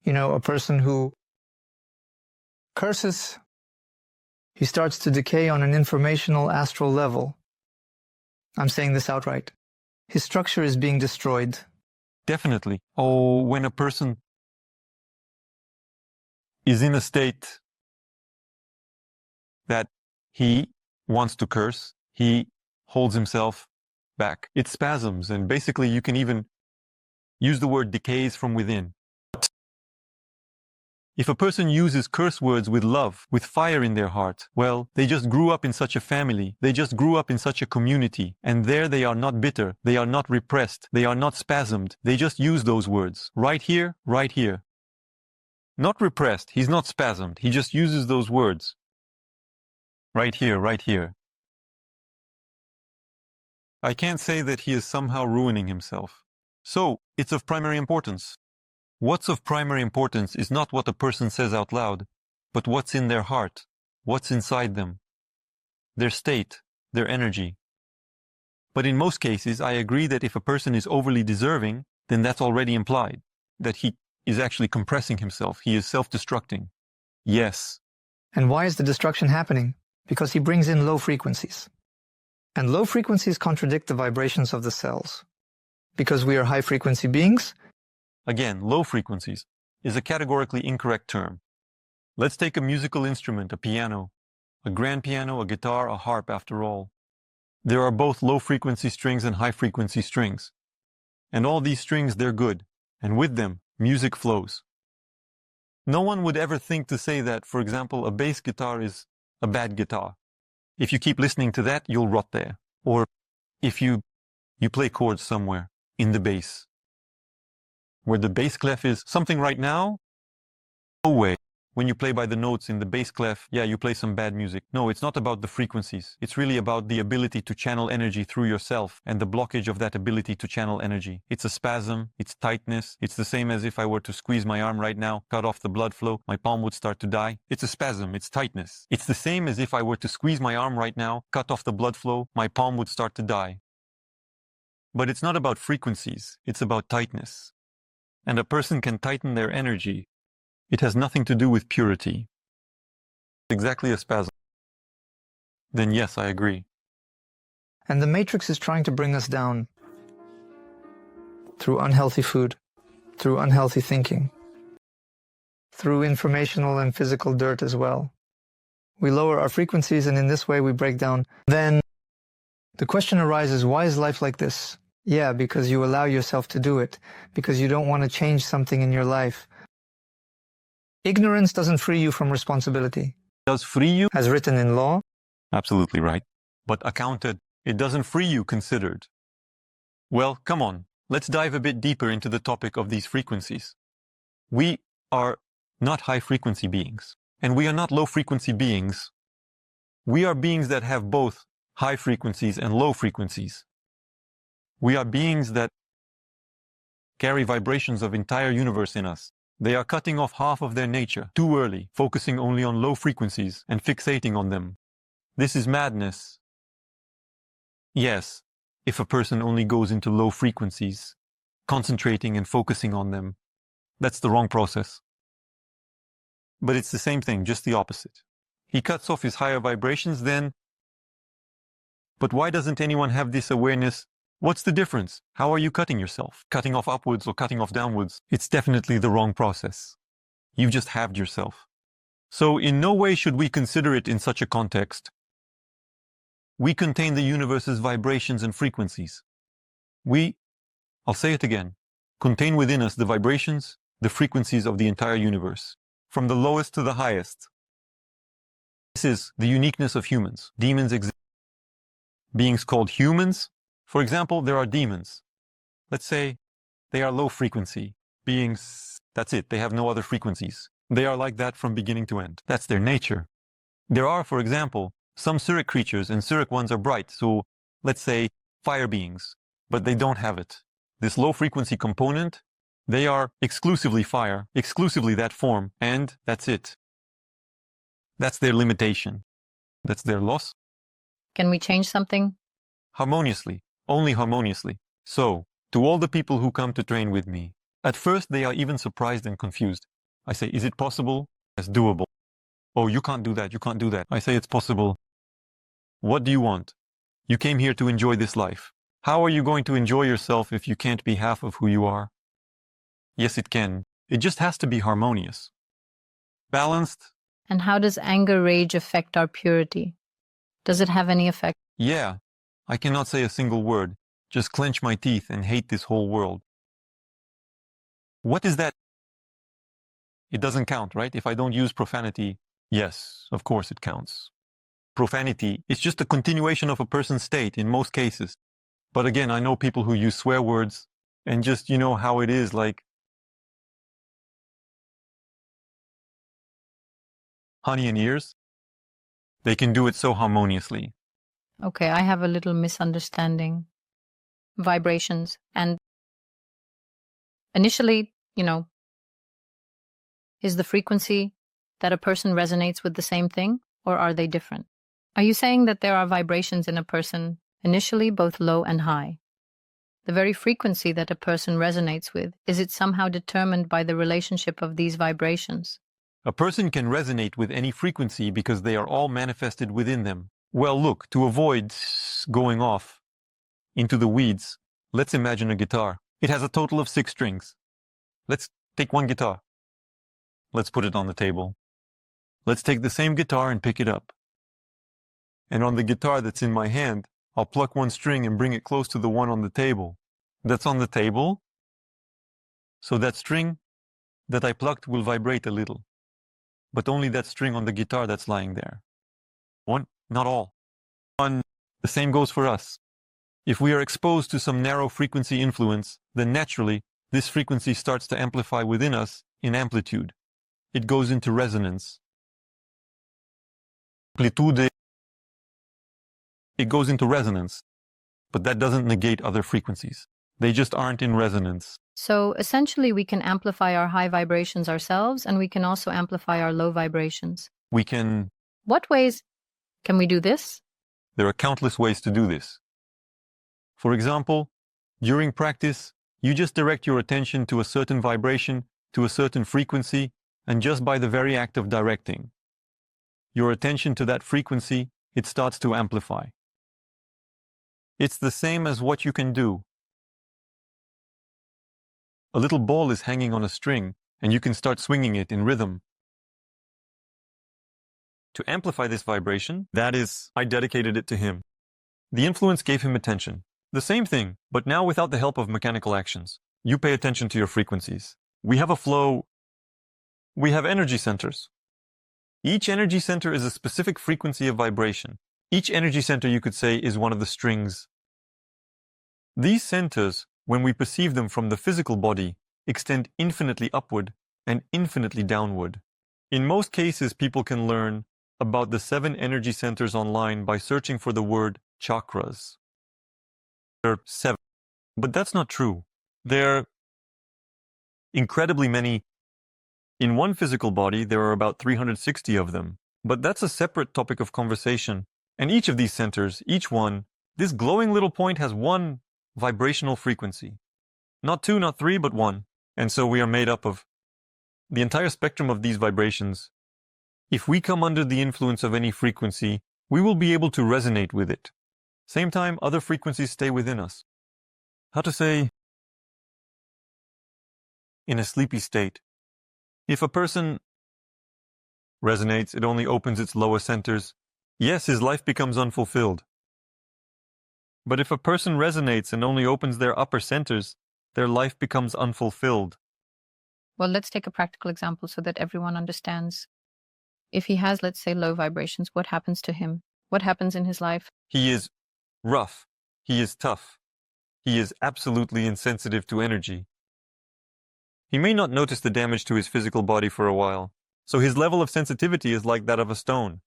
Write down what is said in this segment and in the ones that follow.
A person who curses, he starts to decay on an informational astral level. I'm saying this outright. His structure is being destroyed. Definitely. Oh, when a person is in a state that he wants to curse, he holds himself back. It spasms, and basically you can even use the word decays from within. If a person uses curse words with love, with fire in their heart, well, they just grew up in such a family, they just grew up in such a community, and there they are not bitter, they are not repressed, they are not spasmed, they just use those words. Right here, right here. Not repressed, he's not spasmed, he just uses those words. Right here, right here. I can't say that he is somehow ruining himself. So, it's of primary importance. What's of primary importance is not what a person says out loud, but what's in their heart, what's inside them, their state, their energy. But in most cases, I agree that if a person is overly deserving, then that's already implied, that he is actually compressing himself, he is self-destructing. Yes. And why is the destruction happening? Because he brings in low frequencies. And low frequencies contradict the vibrations of the cells. Because we are high-frequency beings. Again, low frequencies is a categorically incorrect term. Let's take a musical instrument, a piano, a grand piano, a guitar, a harp, after all. There are both low-frequency strings and high-frequency strings. And all these strings, they're good. And with them, music flows. No one would ever think to say that, for example, a bass guitar is a bad guitar. If you keep listening to that, you'll rot there. Or if you play chords somewhere in the bass, where the bass clef is something right now, no way. When you play by the notes in the bass clef, yeah, you play some bad music. No, it's not about the frequencies. It's really about the ability to channel energy through yourself and the blockage of that ability to channel energy. It's a spasm, it's tightness. It's the same as if I were to squeeze my arm right now, cut off the blood flow, my palm would start to die. It's a spasm, it's tightness. It's the same as if I were to squeeze my arm right now, cut off the blood flow, my palm would start to die. But it's not about frequencies, it's about tightness. And a person can tighten their energy. It has nothing to do with purity. Exactly a spasm. Then yes, I agree. And the matrix is trying to bring us down through unhealthy food, through unhealthy thinking, through informational and physical dirt as well. We lower our frequencies, and in this way we break down. Then the question arises, why is life like this? Yeah, because you allow yourself to do it, because you don't want to change something in your life. Ignorance doesn't free you from responsibility. Does free you? As written in law. Absolutely right. But accounted, it doesn't free you considered. Well, come on, let's dive a bit deeper into the topic of these frequencies. We are not high-frequency beings, and we are not low-frequency beings. We are beings that have both high frequencies and low frequencies. We are beings that carry vibrations of entire universe in us. They are cutting off half of their nature too early, focusing only on low frequencies and fixating on them. This is madness. Yes, if a person only goes into low frequencies, concentrating and focusing on them, that's the wrong process. But it's the same thing, just the opposite. He cuts off his higher vibrations then. But why doesn't anyone have this awareness? What's the difference? How are you cutting yourself? Cutting off upwards or cutting off downwards? It's definitely the wrong process. You've just halved yourself. So in no way should we consider it in such a context. We contain the universe's vibrations and frequencies. We, I'll say it again, contain within us the vibrations, the frequencies of the entire universe, from the lowest to the highest. This is the uniqueness of humans. Demons exist. Beings called humans. For example, there are demons. Let's say they are low frequency beings. That's it. They have no other frequencies. They are like that from beginning to end. That's their nature. There are, for example, some Surek creatures, and Surek ones are bright. So let's say fire beings, but they don't have it. This low frequency component, they are exclusively fire, exclusively that form, and that's it. That's their limitation. That's their loss. Can we change something? Harmoniously. Only harmoniously. So, to all the people who come to train with me, at first they are even surprised and confused. I say, is it possible? It's doable. Oh, you can't do that. You can't do that. I say, it's possible. What do you want? You came here to enjoy this life. How are you going to enjoy yourself if you can't be half of who you are? Yes, it can. It just has to be harmonious. Balanced? And how does anger, rage affect our purity? Does it have any effect? Yeah. I cannot say a single word. Just clench my teeth and hate this whole world. What is that? It doesn't count, right? If I don't use profanity, yes, of course it counts. Profanity is just a continuation of a person's state in most cases. But again, I know people who use swear words and just, you know how it is, like honey and ears. They can do it so harmoniously. Okay, I have a little misunderstanding. Vibrations. And initially, is the frequency that a person resonates with the same thing, or are they different? Are you saying that there are vibrations in a person initially, both low and high? The very frequency that a person resonates with, is it somehow determined by the relationship of these vibrations? A person can resonate with any frequency because they are all manifested within them. Well, look, to avoid going off into the weeds, let's imagine a guitar. It has a total of 6 strings. Let's take one guitar. Let's put it on the table. Let's take the same guitar and pick it up. And on the guitar that's in my hand, I'll pluck one string and bring it close to the one on the table. That's on the table. So that string that I plucked will vibrate a little. But only that string on the guitar that's lying there. One, not all. One, the same goes for us. If we are exposed to some narrow frequency influence, then naturally, this frequency starts to amplify within us in amplitude. It goes into resonance. Amplitude. It goes into resonance. But that doesn't negate other frequencies. They just aren't in resonance. So essentially, we can amplify our high vibrations ourselves, and we can also amplify our low vibrations. We can... What ways can we do this? There are countless ways to do this. For example, during practice, you just direct your attention to a certain vibration, to a certain frequency, and just by the very act of directing your attention to that frequency, it starts to amplify. It's the same as what you can do. A little ball is hanging on a string, and you can start swinging it in rhythm. To amplify this vibration, that is, I dedicated it to him. The influence gave him attention. The same thing, but now without the help of mechanical actions. You pay attention to your frequencies. We have a flow. We have energy centers. Each energy center is a specific frequency of vibration. Each energy center, you could say, is one of the strings. These centers, when we perceive them from the physical body, extend infinitely upward and infinitely downward. In most cases, people can learn about the 7 energy centers online by searching for the word chakras. There are 7, but that's not true. There are incredibly many. In one physical body, there are about 360 of them, but that's a separate topic of conversation. And each of these centers, each one, this glowing little point has one vibrational frequency. Not 2, not 3, but 1. And so we are made up of the entire spectrum of these vibrations. If we come under the influence of any frequency, we will be able to resonate with it. Same time, other frequencies stay within us. How to say, in a sleepy state. If a person resonates, it only opens its lower centers. Yes, his life becomes unfulfilled. But if a person resonates and only opens their upper centers, their life becomes unfulfilled. Well, let's take a practical example so that everyone understands. If he has, let's say, low vibrations, what happens to him? What happens in his life? He is rough. He is tough. He is absolutely insensitive to energy. He may not notice the damage to his physical body for a while, so his level of sensitivity is like that of a stone.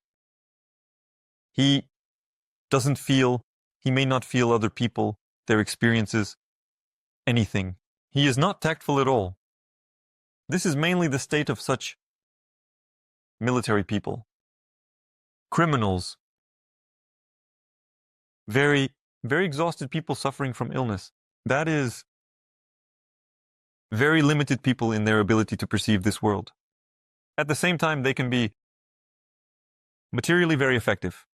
He doesn't feel, he may not feel other people, their experiences, anything. He is not tactful at all. This is mainly the state of such military people, criminals, very, very exhausted people suffering from illness. That is very limited people in their ability to perceive this world. At the same time, they can be materially very effective.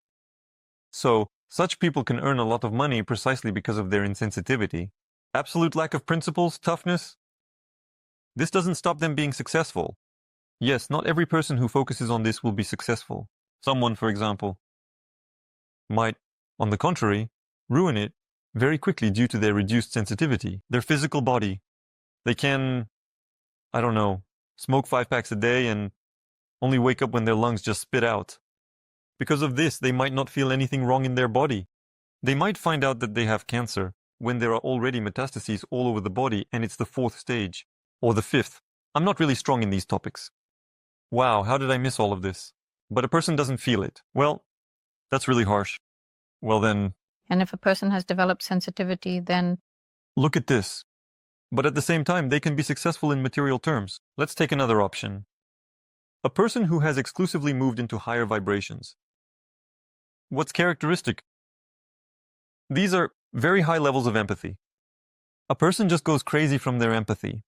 So, such people can earn a lot of money precisely because of their insensitivity. Absolute lack of principles, toughness. This doesn't stop them being successful. Yes, not every person who focuses on this will be successful. Someone, for example, might, on the contrary, ruin it very quickly due to their reduced sensitivity. Their physical body. They can, I don't know, smoke 5 packs a day and only wake up when their lungs just spit out. Because of this, they might not feel anything wrong in their body. They might find out that they have cancer when there are already metastases all over the body and it's the 4th stage, or the 5th. I'm not really strong in these topics. Wow, how did I miss all of this? But a person doesn't feel it. Well, that's really harsh. Well then... And if a person has developed sensitivity, then... Look at this. But at the same time, they can be successful in material terms. Let's take another option. A person who has exclusively moved into higher vibrations. What's characteristic? These are very high levels of empathy. A person just goes crazy from their empathy.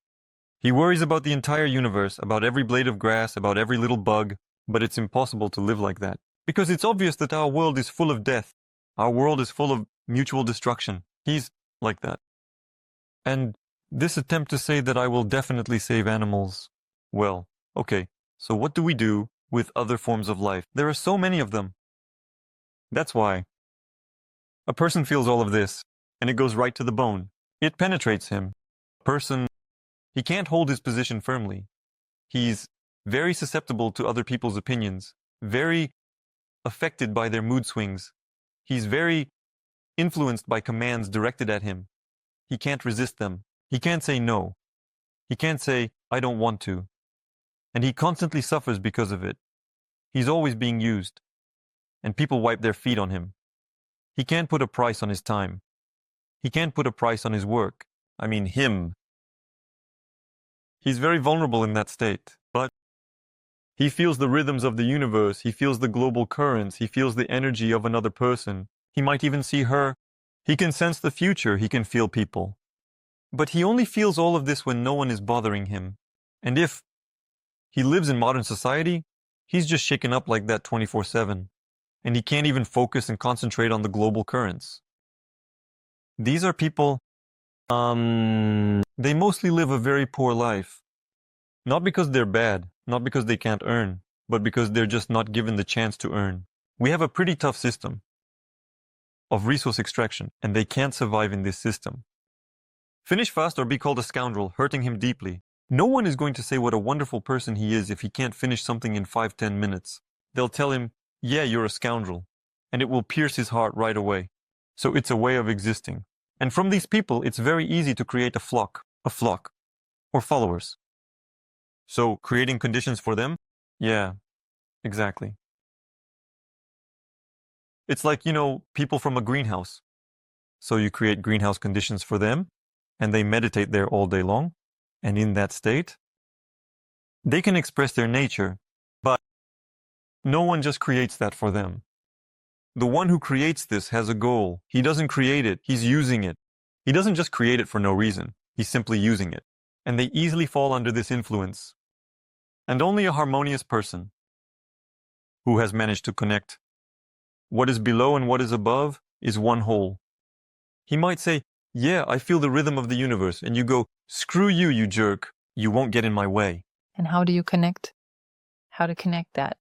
He worries about the entire universe, about every blade of grass, about every little bug, but it's impossible to live like that. Because it's obvious that our world is full of death. Our world is full of mutual destruction. He's like that. And this attempt to say that I will definitely save animals, well, okay, so what do we do with other forms of life? There are so many of them. That's why. A person feels all of this, and it goes right to the bone. It penetrates him. A person, he can't hold his position firmly. He's very susceptible to other people's opinions, very affected by their mood swings. He's very influenced by commands directed at him. He can't resist them. He can't say no. He can't say, I don't want to. And he constantly suffers because of it. He's always being used. And people wipe their feet on him. He can't put a price on his time. He can't put a price on his work. I mean, him. He's very vulnerable in that state. But he feels the rhythms of the universe. He feels the global currents. He feels the energy of another person. He might even see her. He can sense the future. He can feel people. But he only feels all of this when no one is bothering him. And if he lives in modern society, he's just shaken up like that 24/7. And he can't even focus and concentrate on the global currents. These are people, they mostly live a very poor life. Not because they're bad, not because they can't earn, but because they're just not given the chance to earn. We have a pretty tough system of resource extraction, and they can't survive in this system. Finish fast or be called a scoundrel, hurting him deeply. No one is going to say what a wonderful person he is if he can't finish something in 5-10 minutes. They'll tell him, yeah, you're a scoundrel, and it will pierce his heart right away. So it's a way of existing. And from these people, it's very easy to create a flock, or followers. So creating conditions for them? Yeah, exactly. It's like, people from a greenhouse. So you create greenhouse conditions for them, and they meditate there all day long, and in that state, they can express their nature, but no one just creates that for them. The one who creates this has a goal. He doesn't create it, he's using it. He doesn't just create it for no reason, he's simply using it. And they easily fall under this influence. And only a harmonious person who has managed to connect what is below and what is above is one whole. He might say, yeah, I feel the rhythm of the universe, and you go, screw you, you jerk, you won't get in my way. And how do you connect? How to connect that?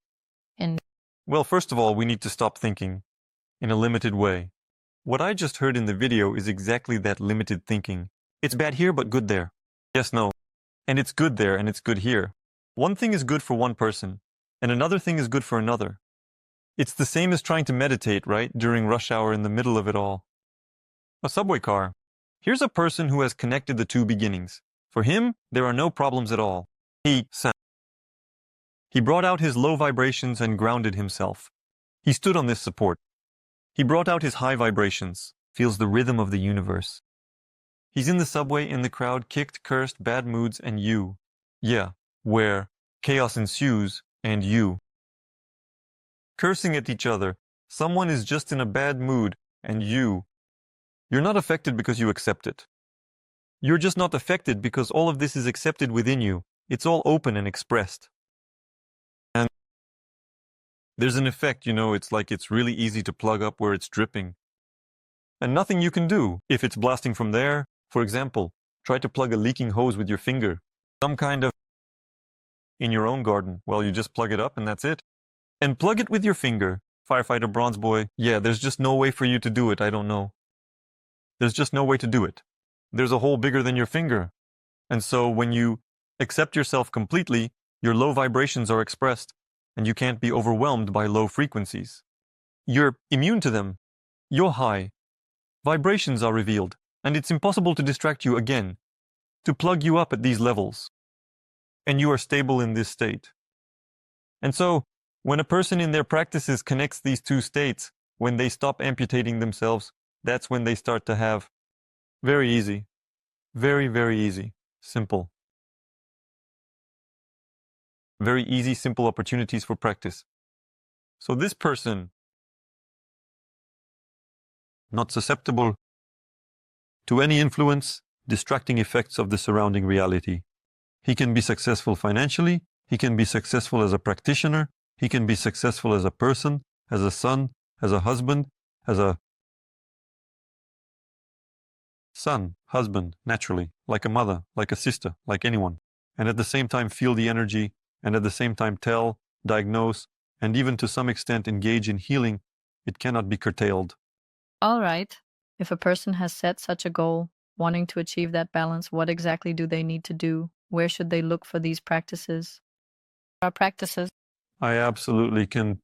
Well, first of all, we need to stop thinking in a limited way. What I just heard in the video is exactly that limited thinking. It's bad here, but good there. Yes, no. And it's good there, and it's good here. One thing is good for one person, and another thing is good for another. It's the same as trying to meditate, right, during rush hour in the middle of it all. A subway car. Here's a person who has connected the two beginnings. For him, there are no problems at all. He brought out his low vibrations and grounded himself. He stood on this support. He brought out his high vibrations, feels the rhythm of the universe. He's in the subway, in the crowd, kicked, cursed, bad moods, and you. Yeah, where chaos ensues, and you. Cursing at each other. Someone is just in a bad mood, and you. You're not affected because you accept it. You're just not affected because all of this is accepted within you. It's all open and expressed. There's an effect, it's like it's really easy to plug up where it's dripping. And nothing you can do if it's blasting from there. For example, try to plug a leaking hose with your finger. Some kind of in your own garden. Well, you just plug it up and that's it. And plug it with your finger. Firefighter Bronze Boy. Yeah, there's just no way for you to do it. I don't know. There's just no way to do it. There's a hole bigger than your finger. And so when you accept yourself completely, your low vibrations are expressed and you can't be overwhelmed by low frequencies. You're immune to them. You're high. Vibrations are revealed, and it's impossible to distract you again, to plug you up at these levels. And you are stable in this state. And so, when a person in their practices connects these two states, when they stop amputating themselves, that's when they start to have very easy, very, very easy, simple. Very easy, simple opportunities for practice. So this person, not susceptible to any influence, distracting effects of the surrounding reality. He can be successful financially, he can be successful as a practitioner, he can be successful as a person, as a son, as a husband, as a son, husband, naturally, like a mother, like a sister, like anyone. And at the same time feel the energy, and at the same time tell, diagnose, and even to some extent engage in healing. It cannot be curtailed. All right. If a person has set such a goal, wanting to achieve that balance, what exactly do they need to do? Where should they look for these practices? Our practices. I absolutely can.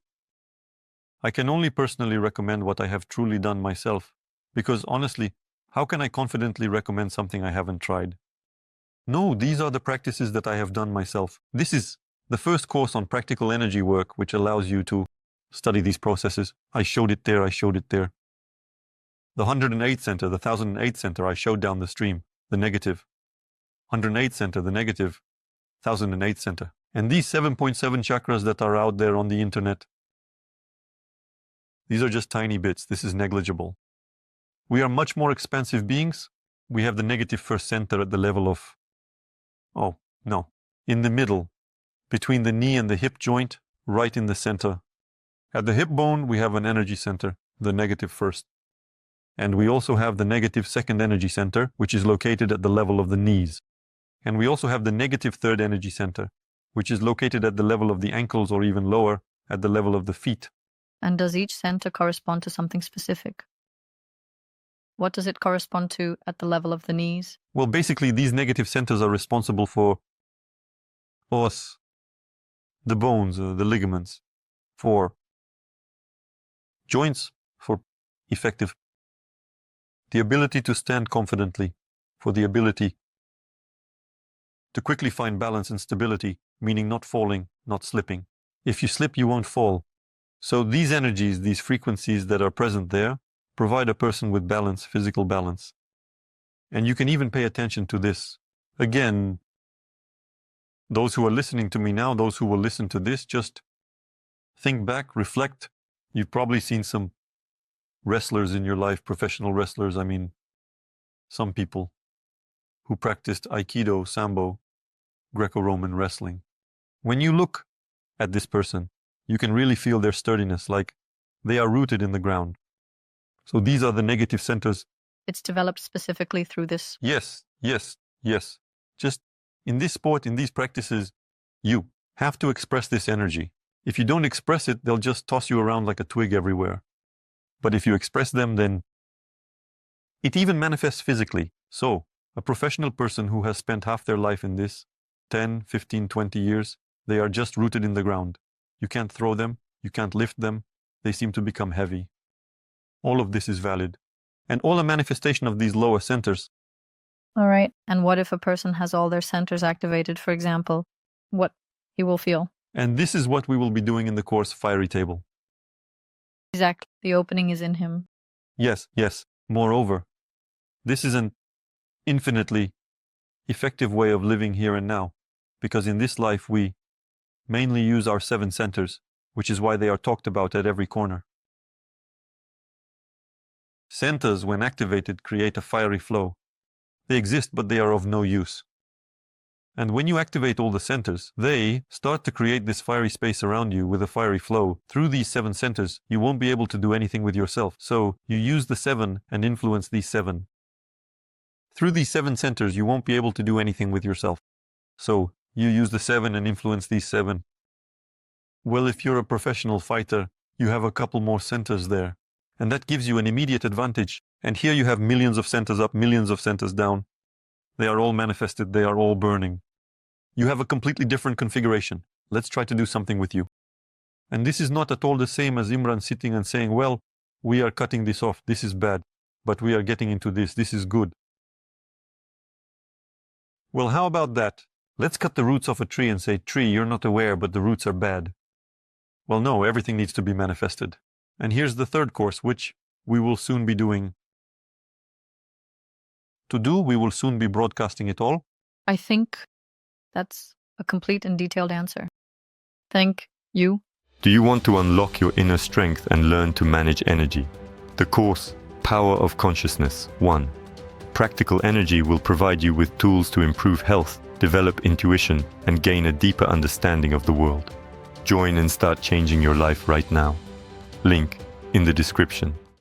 I can only personally recommend what I have truly done myself, because honestly, how can I confidently recommend something I haven't tried? No, these are the practices that I have done myself. This is the first course on practical energy work, which allows you to study these processes. I showed it there, I showed it there. The 108 center, the 1008 center, I showed down the stream, the negative. 108 center, the negative. 1008 center. And these 7.7 chakras that are out there on the internet, these are just tiny bits. This is negligible. We are much more expansive beings. We have the negative first center at the level of, oh, no, in the middle, between the knee and the hip joint, right in the center. At the hip bone, we have an energy center, the negative first. And we also have the negative second energy center, which is located at the level of the knees. And we also have the negative third energy center, which is located at the level of the ankles or even lower, at the level of the feet. And does each center correspond to something specific? What does it correspond to at the level of the knees? Well, basically, these negative centers are responsible for os, the bones, the ligaments, for joints, for effective, the ability to stand confidently, for the ability to quickly find balance and stability, meaning not falling, not slipping. If you slip, you won't fall. So these energies, these frequencies that are present there, provide a person with balance, physical balance. And you can even pay attention to this. Again, those who are listening to me now, those who will listen to this, just think back, reflect. You've probably seen some wrestlers in your life, professional wrestlers, some people who practiced Aikido, Sambo, Greco-Roman wrestling. When you look at this person, you can really feel their sturdiness, like they are rooted in the ground. So these are the negative centers. It's developed specifically through this. Yes. Just in this sport, in these practices, you have to express this energy. If you don't express it, they'll just toss you around like a twig everywhere. But if you express them, then it even manifests physically. So a professional person who has spent half their life in this, 10, 15, 20 years, they are just rooted in the ground. You can't throw them, you can't lift them, they seem to become heavy. All of this is valid. And all a manifestation of these lower centers. All right. And what if a person has all their centers activated, for example? What he will feel? And this is what we will be doing in the course Fiery Table. Exactly. The opening is in him. Yes. Moreover, this is an infinitely effective way of living here and now, because in this life we mainly use our 7 centers, which is why they are talked about at every corner. Centers, when activated, create a fiery flow. They exist, but they are of no use. And when you activate all the centers, they start to create this fiery space around you with a fiery flow. Through these 7 centers, you won't be able to do anything with yourself. So you use the 7 and influence these 7. Through these 7 centers, you won't be able to do anything with yourself. So you use the 7 and influence these 7. Well, if you're a professional fighter, you have a couple more centers there. And that gives you an immediate advantage. And here you have millions of centers up, millions of centers down. They are all manifested, they are all burning. You have a completely different configuration. Let's try to do something with you. And this is not at all the same as Imran sitting and saying, well, we are cutting this off, this is bad, but we are getting into this is good. Well, how about that? Let's cut the roots off a tree and say, tree, you're not aware, but the roots are bad. Well, no, everything needs to be manifested. And here's the third course, which we will soon be doing. We will soon be broadcasting it all. I think that's a complete and detailed answer. Thank you. Do you want to unlock your inner strength and learn to manage energy? The course, Power of Consciousness 1. Practical energy will provide you with tools to improve health, develop intuition, and gain a deeper understanding of the world. Join and start changing your life right now. Link in the description.